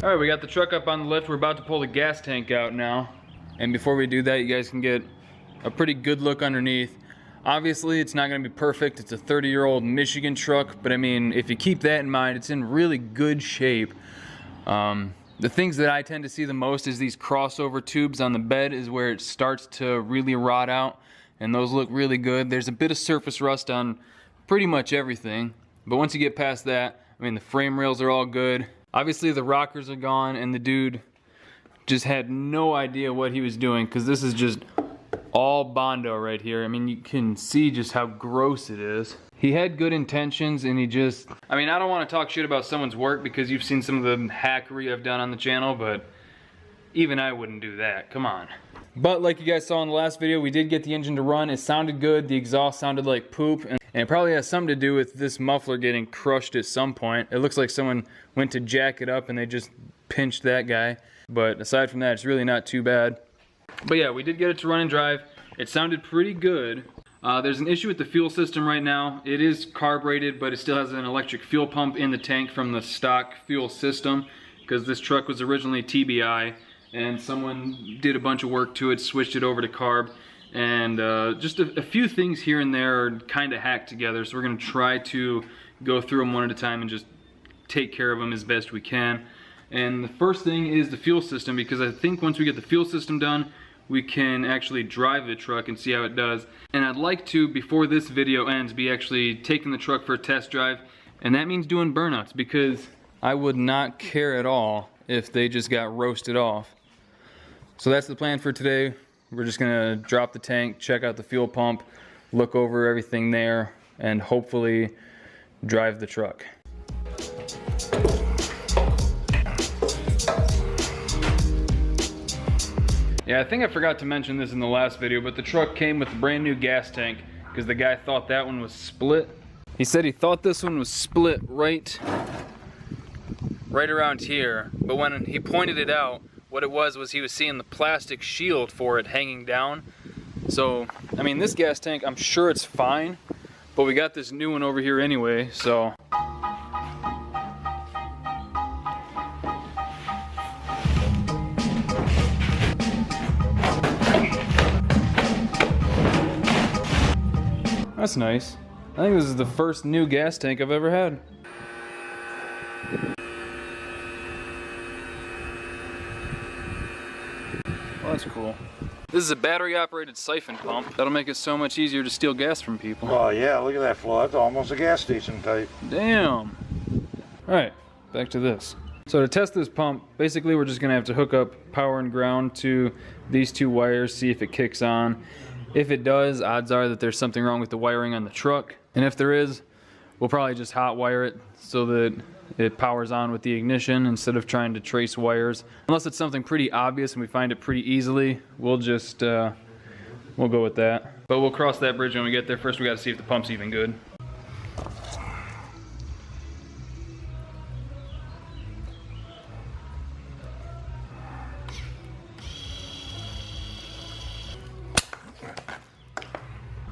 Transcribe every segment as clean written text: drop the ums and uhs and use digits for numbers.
Alright, we got the truck up on the lift. We're about to pull the gas tank out now. And before we do that, you guys can get a pretty good look underneath. Obviously, it's not going to be perfect. It's a 30-year-old Michigan truck, but I mean, if you keep that in mind, it's in really good shape. The things that I tend to see the most is these crossover tubes on the bed is where it starts to really rot out, and those look really good. There's a bit of surface rust on pretty much everything, but once you get past that, I mean, the frame rails are all good. Obviously, the rockers are gone, and the dude just had no idea what he was doing, because this is just all Bondo right here. I mean, you can see just how gross it is. He had good intentions, and he just... I mean, I don't want to talk shit about someone's work because you've seen some of the hackery I've done on the channel, but even I wouldn't do that. Come on. But like you guys saw in the last video, we did get the engine to run. It sounded good. The exhaust sounded like poop, and it probably has something to do with this muffler getting crushed at some point. It looks like someone went to jack it up and they just pinched that guy. But aside from that, it's really not too bad. But yeah, we did get it to run and drive. It sounded pretty good. There's an issue with the fuel system right now. It is carbureted, but it still has an electric fuel pump in the tank from the stock fuel system, because this truck was originally TBI, and someone did a bunch of work to it, switched it over to carb, and just a few things here and there are kind of hacked together, so we're going to try to go through them one at a time and just take care of them as best we can. And the first thing is the fuel system, because I think once we get the fuel system done, we can actually drive the truck and see how it does. And I'd like to, before this video ends, be actually taking the truck for a test drive, and that means doing burnouts, because I would not care at all if they just got roasted off. So that's the plan for today. We're just gonna drop the tank, check out the fuel pump, look over everything there, and hopefully drive the truck. Yeah, I think I forgot to mention this in the last video, but the truck came with a brand new gas tank because the guy thought that one was split. He said he thought this one was split right around here, but when he pointed it out, what it was he was seeing the plastic shield for it hanging down. So, I mean, this gas tank, I'm sure it's fine, but we got this new one over here anyway, so. That's nice. I think this is the first new gas tank I've ever had. Well, that's cool. This is a battery-operated siphon pump. That'll make it so much easier to steal gas from people. Oh yeah, look at that flow. That's almost a gas station type. Damn. Alright, back to this. So to test this pump, basically we're just gonna have to hook up power and ground to these two wires, see if it kicks on. If it does, odds are that there's something wrong with the wiring on the truck. And if there is, we'll probably just hot wire it so that it powers on with the ignition instead of trying to trace wires. Unless it's something pretty obvious and we find it pretty easily, we'll just, we'll go with that. But we'll cross that bridge when we get there. First we gotta see if the pump's even good.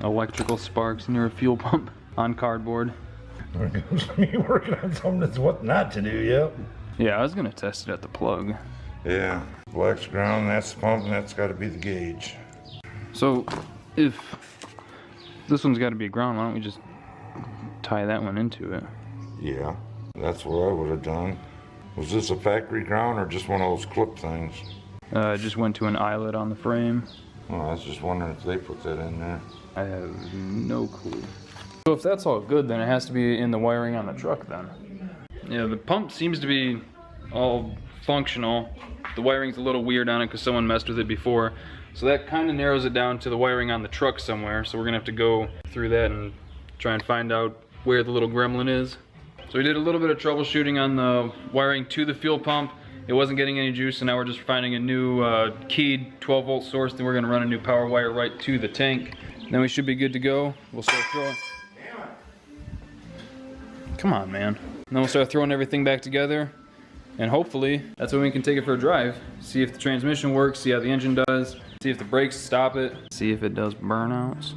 Electrical sparks near a fuel pump on cardboard. Me working on something that's what not to do, yep. Yeah, I was gonna test it at the plug. Yeah, black's ground, that's the pump, and that's got to be the gauge. So, if this one's got to be a ground, why don't we just tie that one into it? Yeah, that's what I would have done. Was this a factory ground or just one of those clip things? It just went to an eyelet on the frame. Oh, I was just wondering if they put that in there. I have no clue. So if that's all good, then it has to be in the wiring on the truck then. Yeah, the pump seems to be all functional. The wiring's a little weird on it because someone messed with it before. So that kind of narrows it down to the wiring on the truck somewhere. So we're gonna have to go through that and try and find out where the little gremlin is. So we did a little bit of troubleshooting on the wiring to the fuel pump. It wasn't getting any juice, so now we're just finding a new keyed 12-volt source. Then we're gonna run a new power wire right to the tank. Then we should be good to go. We'll start throwing. Come on, man. And then we'll start throwing everything back together, and hopefully that's when we can take it for a drive. See if the transmission works, see how the engine does, see if the brakes stop it, see if it does burnouts.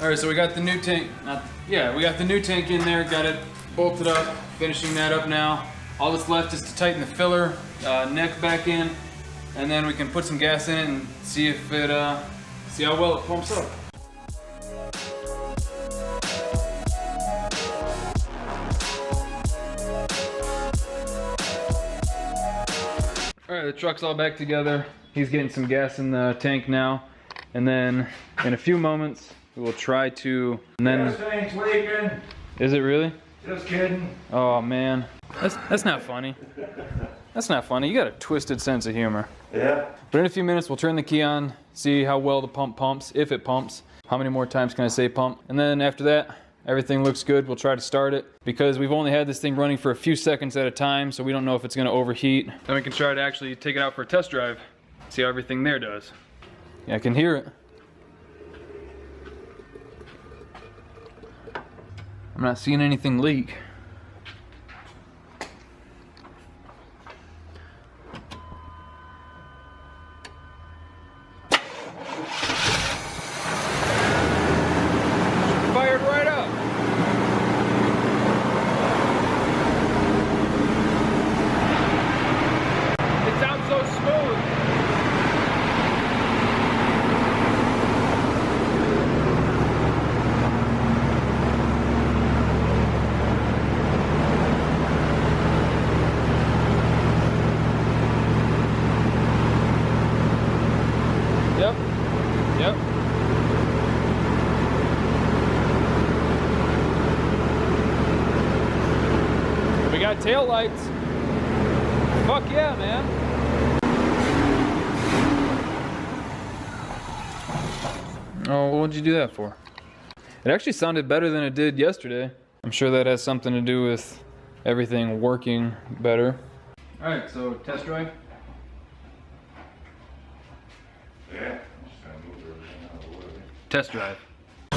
All right, so we got the new tank, we got the new tank in there, got it bolted up, finishing that up now. All that's left is to tighten the filler neck back in, and then we can put some gas in it and see if it, see how well it pumps up. All right, the truck's all back together. He's getting some gas in the tank now, and then in a few moments we will try to. And then Gas tank's leaking. Is it really? Just kidding. Oh man, that's not funny. That's not funny. You got a twisted sense of humor. Yeah. But in a few minutes we'll turn the key on, see how well the pump pumps, if it pumps. How many more times can I say pump? And then after that, everything looks good. We'll try to start it because we've only had this thing running for a few seconds at a time, so we don't know if it's gonna overheat. Then we can try to actually take it out for a test drive, see how everything there does. Yeah, I can hear it. I'm not seeing anything leak. Fired right up. It sounds so smooth. Yep. Yep. We got tail lights. Fuck yeah, man. Oh, what'd you do that for? It actually sounded better than it did yesterday. I'm sure that has something to do with everything working better. All right, so test drive. Yeah. Test drive.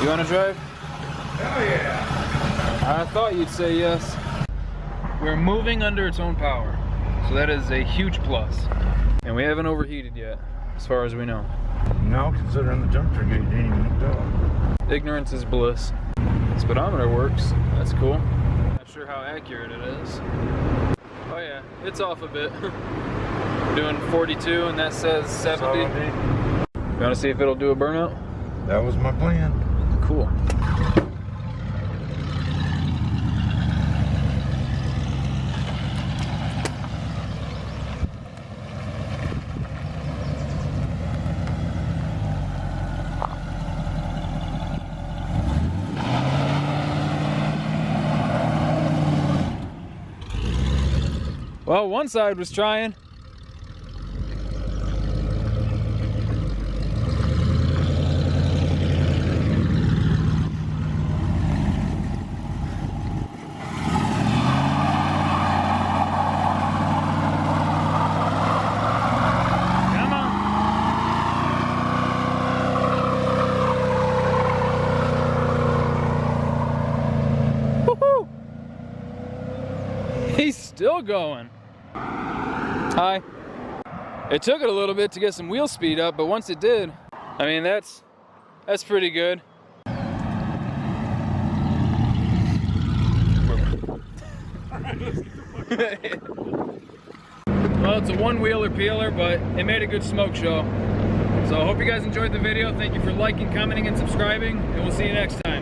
You want to drive? Hell yeah. I thought you'd say yes. We're moving under its own power, so that is a huge plus. And we haven't overheated yet, as far as we know. No, considering the temperature gauge ain't even hooked up. Ignorance is bliss. Speedometer works. That's cool. Not sure how accurate it is. Oh yeah, it's off a bit. We're doing 42 and that says 70. You want to see if it'll do a burnout? That was my plan. Cool. Well, one side was trying. Come on. Woohoo! He's still going. Hi. It took it a little bit to get some wheel speed up, but once it did, I mean, that's pretty good. Well, it's a one-wheeler peeler, but it made a good smoke show. So I hope you guys enjoyed the video. Thank you for liking, commenting, and subscribing, and we'll see you next time.